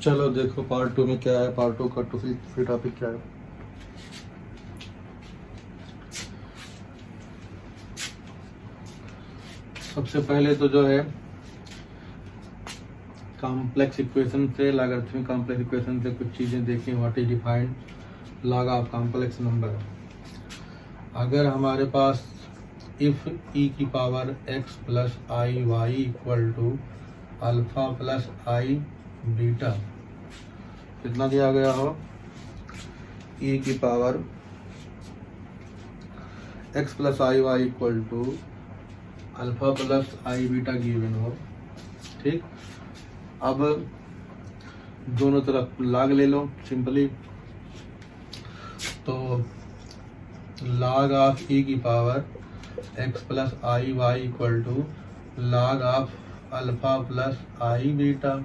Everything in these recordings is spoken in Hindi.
चलो देखो पार्ट 2 में क्या है। पार्ट 2 का फिर टॉपिक क्या है। सबसे पहले तो जो है कॉम्प्लेक्स इक्वेशन से, लॉगरिथमिक कॉम्प्लेक्स इक्वेशन से कुछ चीज़ें देखें। What is defined log of complex number. अगर हमारे पास इफ ई की power X plus I Y equal to alpha plus I beta, कितना दिया गया हो, ई की power X plus I Y equal to alpha plus I beta given हो, ठीक। अब दोनों तरफ लॉग ले लो सिंपली। तो लॉग ऑफ ई की power X plus I Y equal to log of alpha plus I beta.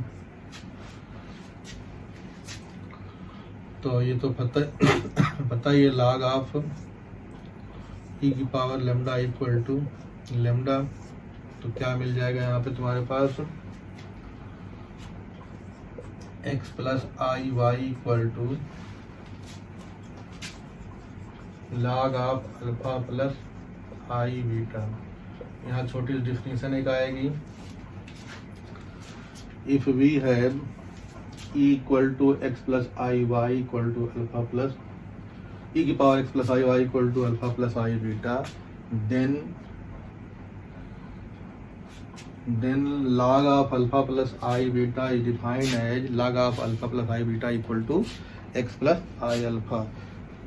तो ये तो पता ही है लॉग ऑफ ई की power lambda equal to lambda. तो क्या मिल जाएगा यहाँ पे तुम्हारे पास, X plus I Y equal to log of alpha plus I beta. यहाँ छोटी डिफिनेशन एक आएगी, if we have E equal to X plus I Y equal to alpha plus E की power X plus I Y equal to alpha plus I beta, then log of alpha plus I beta is defined as log of alpha plus I beta equal to x plus I alpha।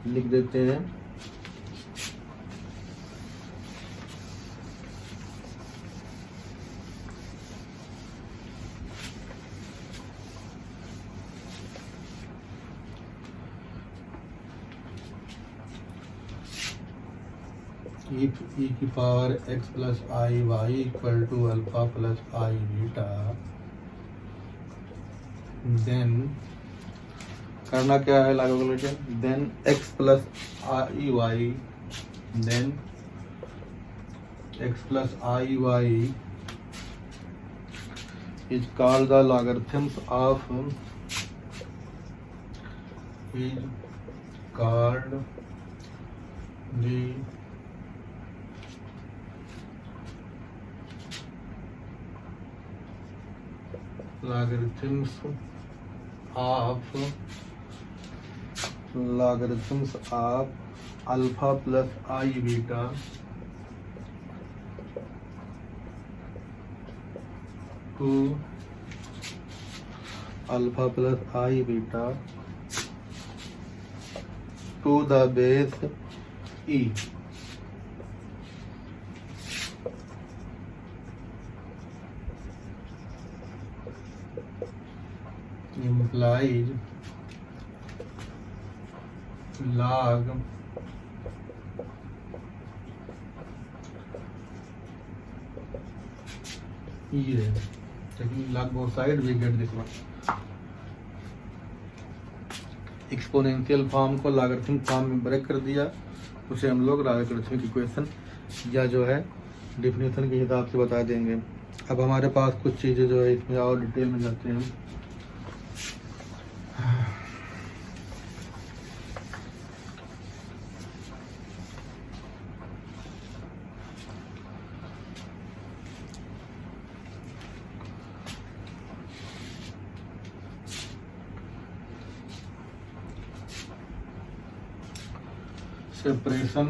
लिख देते हैं। if e की power x plus I Y equal to alpha plus I beta, then करना क्या है logarithm, then x plus I Y, then x plus I Y is called the logarithms of logarithms of alpha plus I beta to alpha plus I beta to the base e। implies log e है, taking log both side we get this one। Exponential form को लॉगरिथमिक फॉर्म में ब्रेक कर दिया, उसे हम लोग लॉगरिथमिक इक्वेशन या जो है डिफिनेशन के हिसाब से बता देंगे। अब हमारे पास कुछ चीज़ें जो है इसमें और डिटेल में जाते हैं। Separation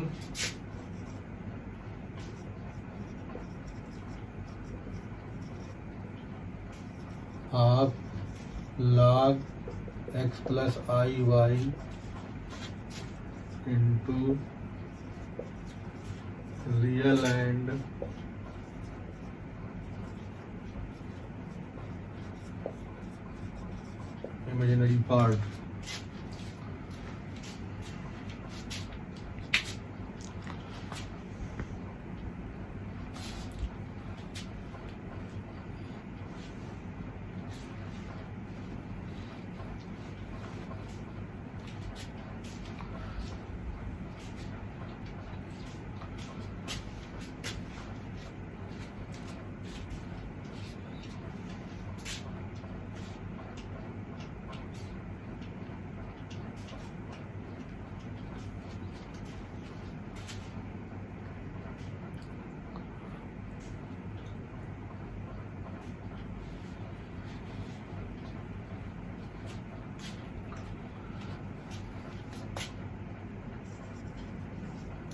of log X plus I Y into real and imaginary part.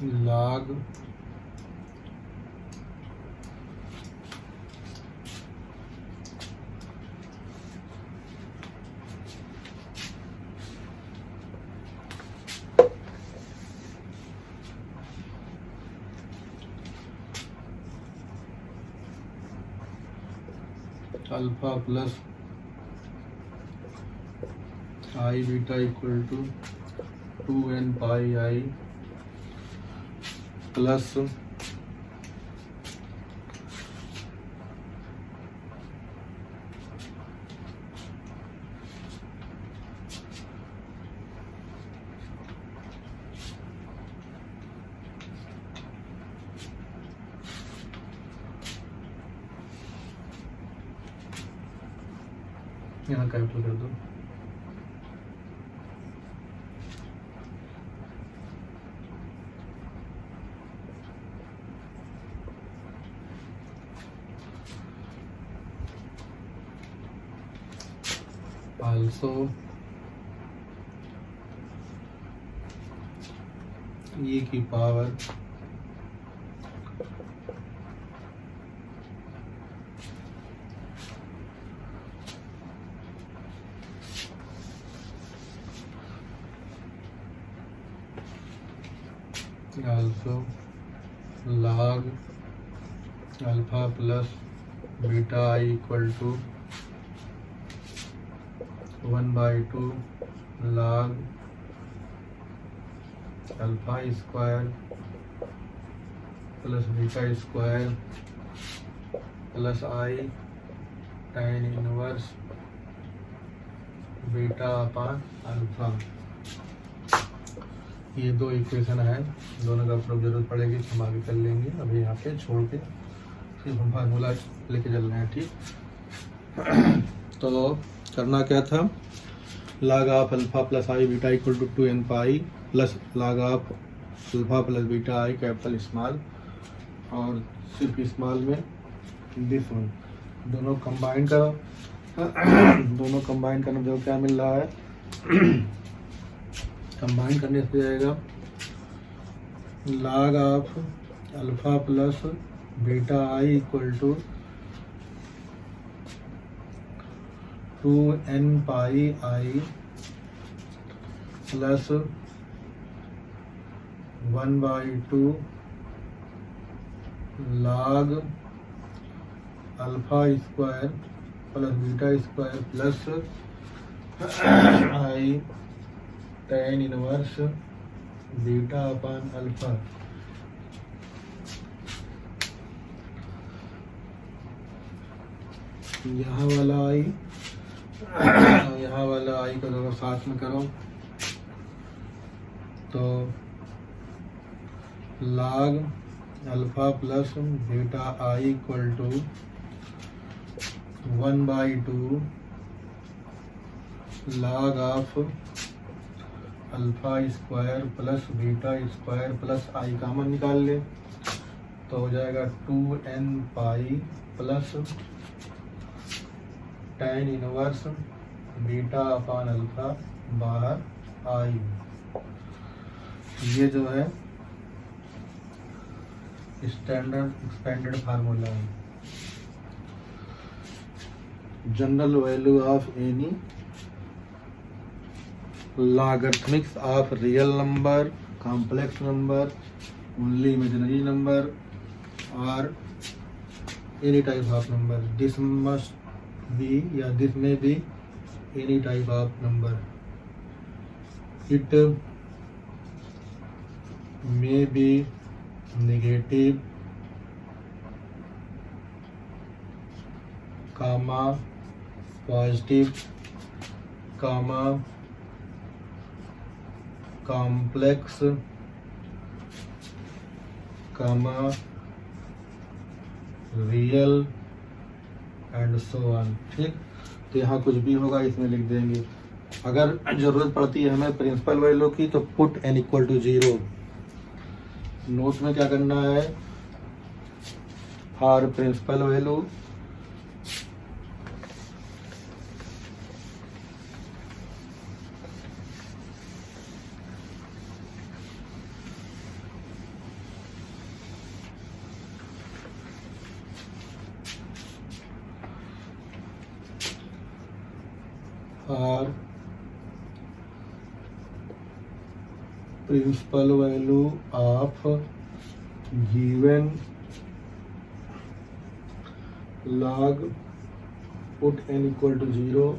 log alpha plus I beta equal to 2n pi I plus यहाँ कैपिटल कर दो also e की power also log alpha plus beta I equal to 1/2 log alpha square plus beta square plus I tan inverse beta upon alpha. ये दो इक्वेशन है, दोनों का प्रयोग जरूरत पड़ेगी, हम आगे कर लेंगे। अभी यहाँ पे छोड़ के सिर्फ हम फार्मूला लेके चल रहे हैं, ठीक। तो करना क्या था, log of alpha plus I beta equal to 2n pi plus log of alpha plus beta I capital small, और सिर्फ स्मॉल में दिस वन, दोनों कंबाइन करो। दोनों कंबाइन करने जो क्या मिल रहा है, कंबाइन करने से जाएगा log of alpha plus beta I equal to 2n pi I plus 1/2 log alpha square plus beta square plus I tan inverse beta upon alpha. यहाँ वाला आई यहाँ वाला आई का दोनों साथ में करो तो log alpha plus beta I equal to 1/2 log of alpha square plus beta square plus i common निकाल ले तो हो जाएगा 2n pi plus tan inverse beta upon alpha बाहर आई। ये जो है स्टैंडर्ड एक्सपेंडेड फार्मूला है। General value of any logarithmics of real number, complex number, only imaginary number or any type of number. This must be, yeah, this may be any type of number. It may be negative, comma, positive, comma, complex, comma, real and so on, ठीक। तो यहाँ कुछ भी होगा इसमें लिख देंगे। अगर जरूरत पड़ती है हमें प्रिंसिपल वैल्यू की तो put n equal to 0। Note में क्या करना है, for principal value or principal value of given log put n equal to 0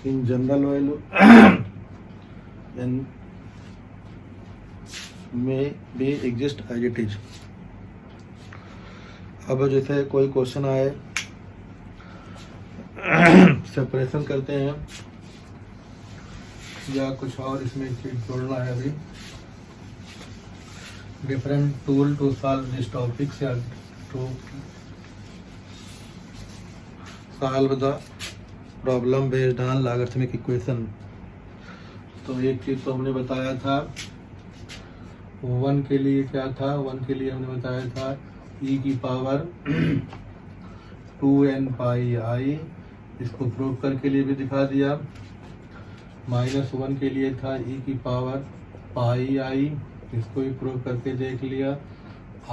in general value n may be exist as it is। अब जैसे कोई क्वेश्चन आए, सेपरेशन करते हैं या कुछ और इसमें चीज जोड़ना है, अभी different tool to solve this topics या to solve the problem based on logarithmic equation। तो एक चीज तो हमने बताया था, 1 के लिए क्या था, 1 के लिए हमने बताया था e की पावर 2n पाई i, इसको प्रूव करके लिए भी दिखा दिया। -1 के लिए था e की पावर पाई i, इसको भी प्रूव करके देख लिया।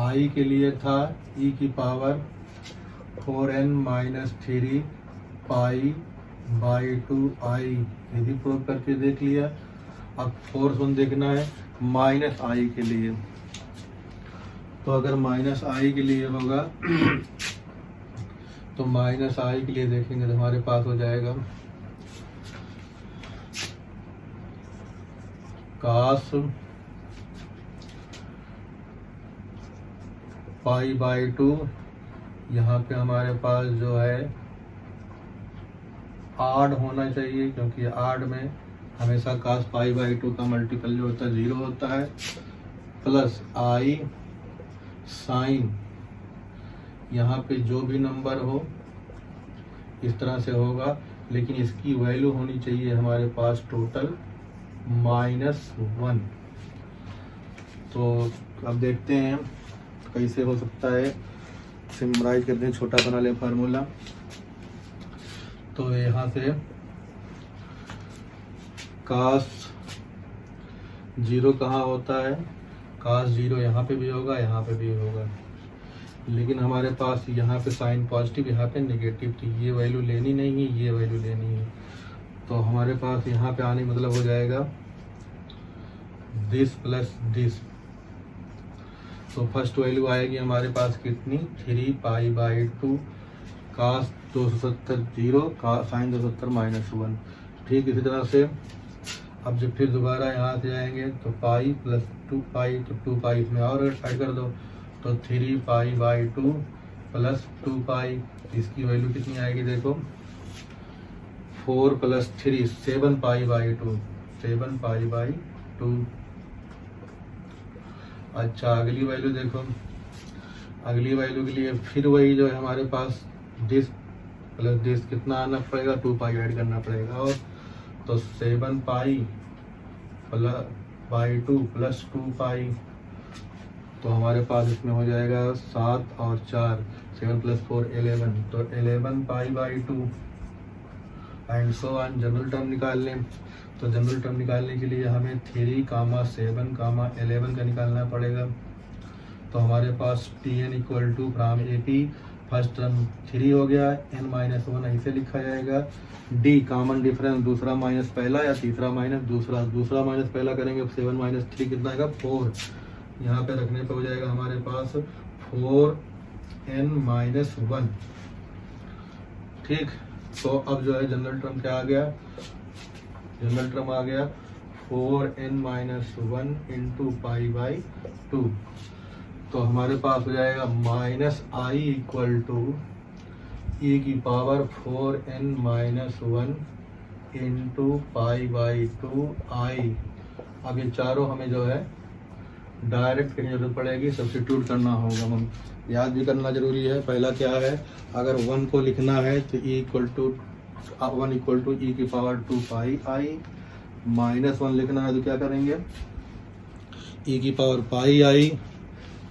i के लिए था e की power 4n minus 3 pi by 2i, ये भी प्रूव करके देख लिया। अब फोर्थ वन देखना है माइनस i के लिए। तो अगर माइनस i के लिए होगा तो माइनस i के लिए देखेंगे तो हमारे पास हो जाएगा cos पाई बाई 2, यहाँ पे हमारे पास जो है आड होना चाहिए, क्योंकि आड में हमेशा cos पाई बाई 2 का मल्टीपल जो होता है 0 होता है, प्लस i साइन, यहाँ पे जो भी नंबर हो इस तरह से होगा, लेकिन इसकी वैल्यू होनी चाहिए हमारे पास टोटल -1। तो अब देखते हैं कैसे हो सकता है, सिमराइज करते हैं, छोटा बना लें फार्मूला। तो यहाँ से cos 0 कहाँ होता है, cos 0 यहाँ पे भी होगा, यहाँ पे भी होगा, लेकिन हमारे पास यहाँ पे साइन पॉजिटिव, यहाँ पे नेगेटिव थी, ये वैल्यू लेनी नहीं है, ये वैल्यू लेनी है। तो हमारे पास यहाँ पे आने मतलब हो जाएगा दिस प्लस दिस। तो फर्स्ट वैल्यू आएगी हमारे पास कितनी, 3 पाई बाई 2 cos 270 0 साइन 270 -1। ठीक इसी तरह से अब जब फिर दोबारा यहाँ से आएंगे तो पाई प्लस 2 पाई, तो 2 पाई इसमें और ऐड कर दो, तो 3 पाई बाई 2 प्लस 2 पाई, इसकी वैल्यू कितनी आएगी देखो, 4 plus 3 7 pi by 2, 7 pi by 2। अच्छा अगली वैल्यू देखो, अगली वैल्यू के लिए फिर वही जो है हमारे पास दिस प्लस दिस कितना आना पड़ेगा, 2 पाई ऐड करना पड़ेगा, और तो 7 पाई प्लस बाई 2 प्लस 2 पाई, तो हमारे पास इसमें हो जाएगा 7 और 4, 7 प्लस 4 11, तो 11 पाई by 2 and so on. General term निकाल लें, तो जनरल टर्म निकालने के लिए हमें 3, 7, 11 का निकालना पड़ेगा। तो हमारे पास Tn equal to from AP first term 3 हो गया, n-1 ऐसे लिखा जाएगा। D कॉमन डिफरेंस, दूसरा माइनस पहला या तीसरा माइनस दूसरा, दूसरा माइनस पहला करेंगे 7 माइनस 3 कितना आएगा 4, यहाँ पे रखने पे हो जाएगा हमारे पास 4n-1। ठीक, तो अब जो है जनरल टर्म क्या आ गया, जनरल टर्म आ गया 4n-1 इंटू पाई बाई 2। तो हमारे पास हो जाएगा -i इक्वल टू e की power 4n-1 into pi by 2i। अब ये चारों हमें जो है डायरेक्ट करने की जरूरत पड़ेगी, सब्स्टिट्यूट करना होगा, हम याद भी करना जरूरी है। पहला क्या है, अगर 1 को लिखना है तो e equal to 1 equal to e की पावर 2 पाई i, -1 लिखना है तो क्या करेंगे, e की पावर पाई i,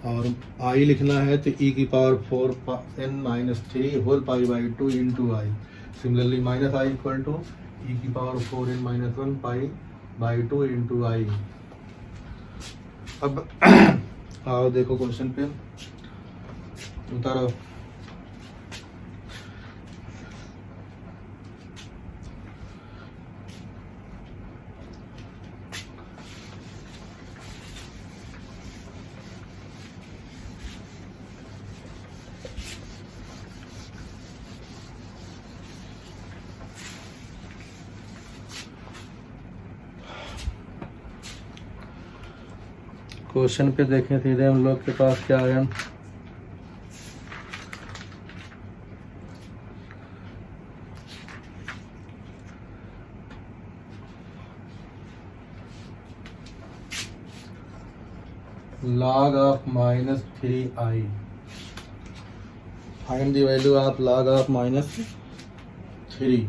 और i लिखना है तो e की power 4n-3 whole pi by 2 into i। Similarly -i equal to e की power 4n-1 pi by 2 into i। अब आओ देखो क्वेश्चन पे उतारो, क्वेश्चन पे देखें सीधे हम लोग के पास क्या है। log of minus 3i, find the value of log of minus 3,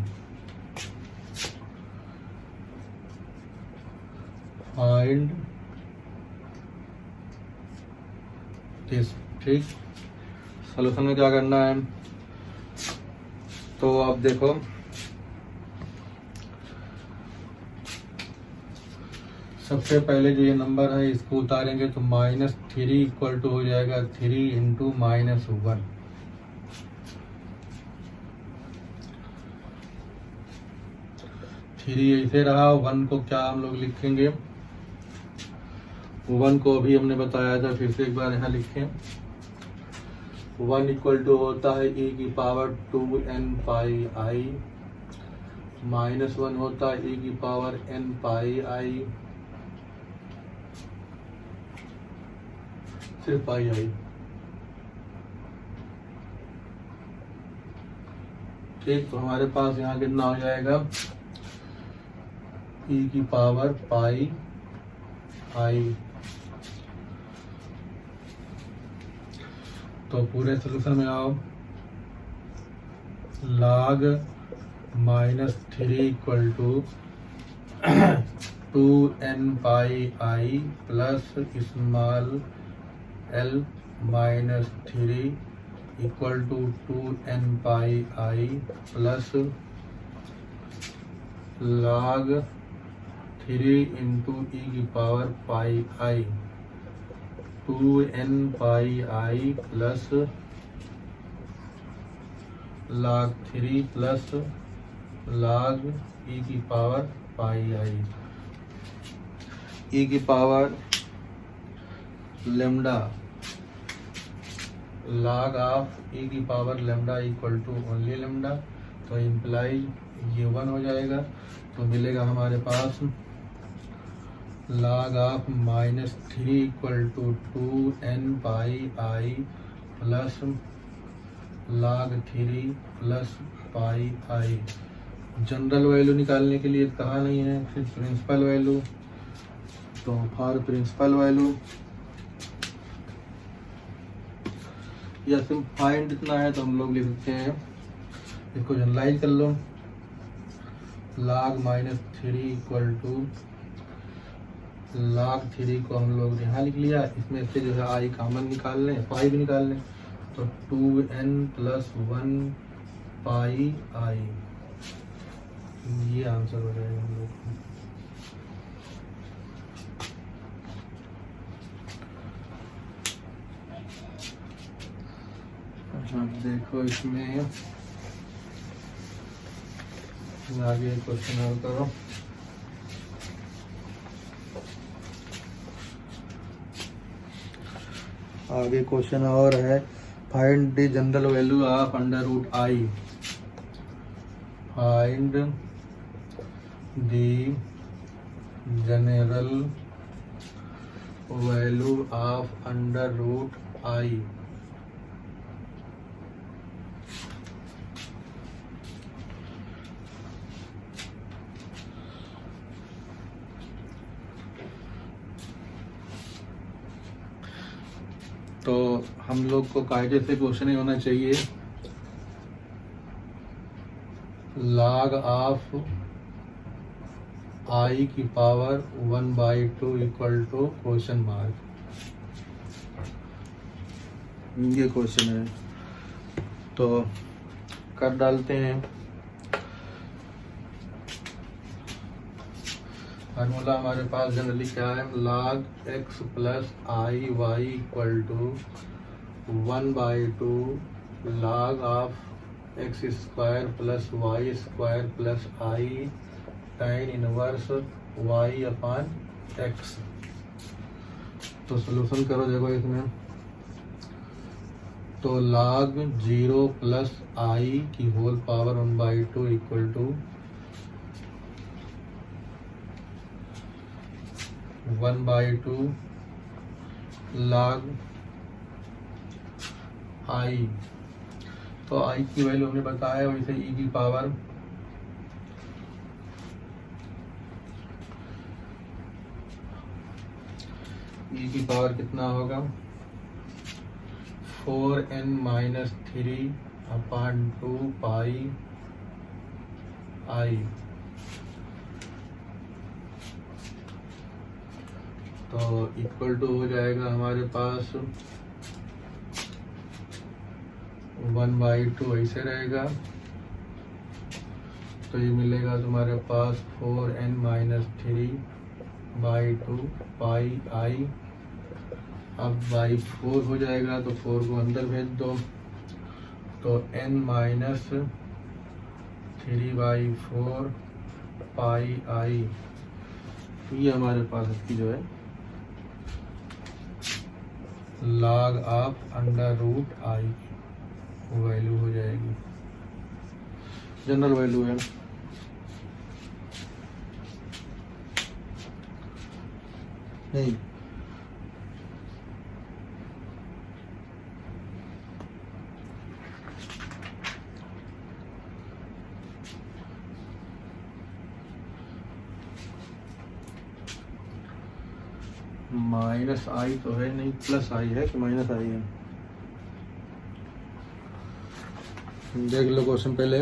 find this। ठीक, सॉल्यूशन में क्या करना है, तो आप देखो सबसे पहले जो ये नंबर है इसको उतारेंगे तो -3 इक्वल टू हो जाएगा 3 इंटू -1। थ्री ऐसे रहा, 1 को क्या हम लोग लिखेंगे, 1 को अभी हमने बताया था, फिर से एक बार यहाँ लिखें। 1 इक्वल टू होता है e की पावर 2n पाई i, -1 होता है e की पावर n पाई i, सिर्फ पाई i। ठीक, तो हमारे पास यहाँ कितना हो जाएगा, e की पावर पाई i। तो पूरे सोल्यूशन में आओ, log -3 equal to 2n pi i plus small l -3 equal to 2n pi i plus log 3 into e की power pi i, 2n pi i plus log 3 plus log e की पावर पाई i, e की power lambda, log of e की power lambda equal to only lambda, तो इम्प्लाई ये 1 हो जाएगा। तो मिलेगा हमारे पास log of -3 equal to 2n pi i plus log 3 plus pi i। General value निकालने के लिए कहा नहीं है, फिर प्रिंसिपल वैल्यू, तो फॉर प्रिंसिपल वैल्यू या सिर्फ फाइंड इतना है तो हम लोग लिख सकते हैं, इसको जनरलाइज कर लो, log -3 इक्वल टू log 3 को हम लोग यहाँ लिख लिया, इसमें से जो है i कॉमन निकाल लें, पाई भी निकाल लें, तो 2n प्लस 1 पाई i, ये आंसर हो जाएगा हम लोग को। देखो इसमें आगे क्वेश्चन और करो। आगे क्वेश्चन और है, find the general value of √i, find the general value of √i। तो हम लोग को कायदे से क्वेश्चन ही होना चाहिए, log ऑफ i की power 1/2 equal to question mark, ये क्वेश्चन है। तो कर डालते हैं, फार्मूला हमारे पास जनरली क्या है, log x plus i y equal to 1/2 log of x square plus y square plus i tan inverse y upon x। तो सोल्यूशन करो, देखो इसमें तो log 0 प्लस i की whole power 1/2 equal to 1/2 log i। तो i की वैल्यू हमने बताया, वैसे e की पावर कितना होगा 4n-3/2 पाई i। तो इक्वल टू हो जाएगा हमारे पास 1/2 ऐसे रहेगा। तो ये मिलेगा तुम्हारे पास 4n-3/2 पाई i। अब बाई 4 हो जाएगा, तो 4 को अंदर भेज दो, तो n-3/4 पाई i। ये हमारे पास इसकी जो है log of under root i value हो जाएगी, जनरल वैल्यू है। नहीं, माइनस आई तो है नहीं, प्लस आई है कि माइनस आई है। देख लो क्वेश्चन पहले।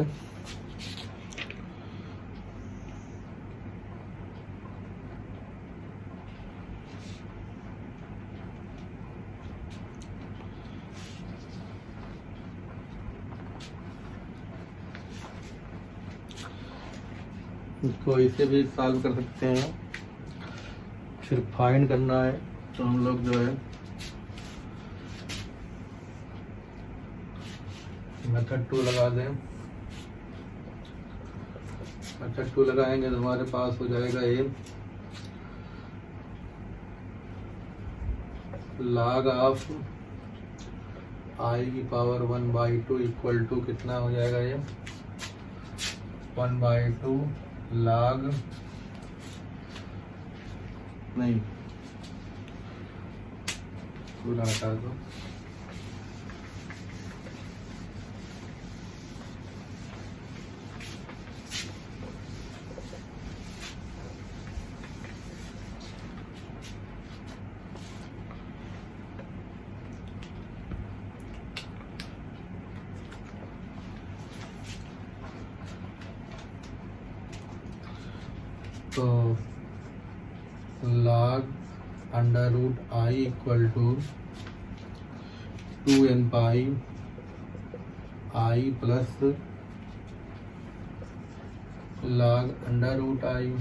इसको इसे भी सॉल्व कर सकते हैं, फिर फाइंड करना है। तो हम लोग जो है मेथड 2 लगा दें। मेथड 2 लगाएंगे तो हमारे पास हो जाएगा ये log ऑफ i की पावर 1/2 इक्वल टू कितना हो जाएगा ये 1/2 log नहीं, पूरा हटा दो। तो log under root i equal to 2n pi i plus log under root i।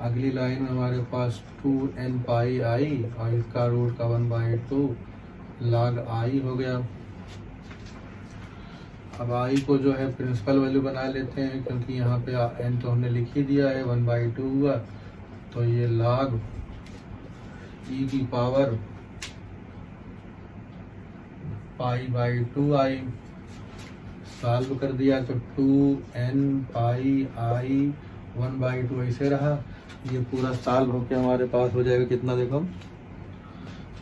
अगली लाइन में हमारे पास 2n पाई i और इसका रूट का 1/2 log i हो गया। अब i को जो है प्रिंसिपल वैल्यू बना लेते हैं, क्योंकि यहाँ पे n तो हमने लिख ही दिया है, 1/2 हुआ। तो ये log e की पावर π/2i सॉल्व कर दिया, तो 2n पाई i 1/2 ऐसे रहा। ये पूरा सॉल्व होके हमारे पास हो जाएगा कितना, देखो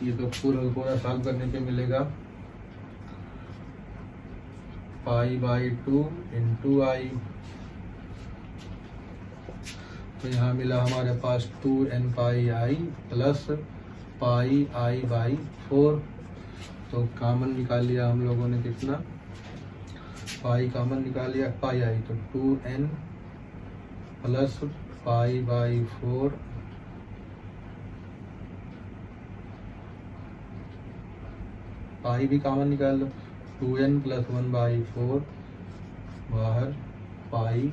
ये तो पूरा सॉल्व करने पे मिलेगा π/2 इंटू i। तो यहाँ मिला हमारे पास 2n pi i plus πi/4। तो कॉमन निकाल लिया हम लोगों ने कितना, पाई कॉमन निकाल लिया πi, तो 2n प्लस π/4 पाई भी कॉमन निकाल लो, 2n प्लस 1/4 बाहर πi।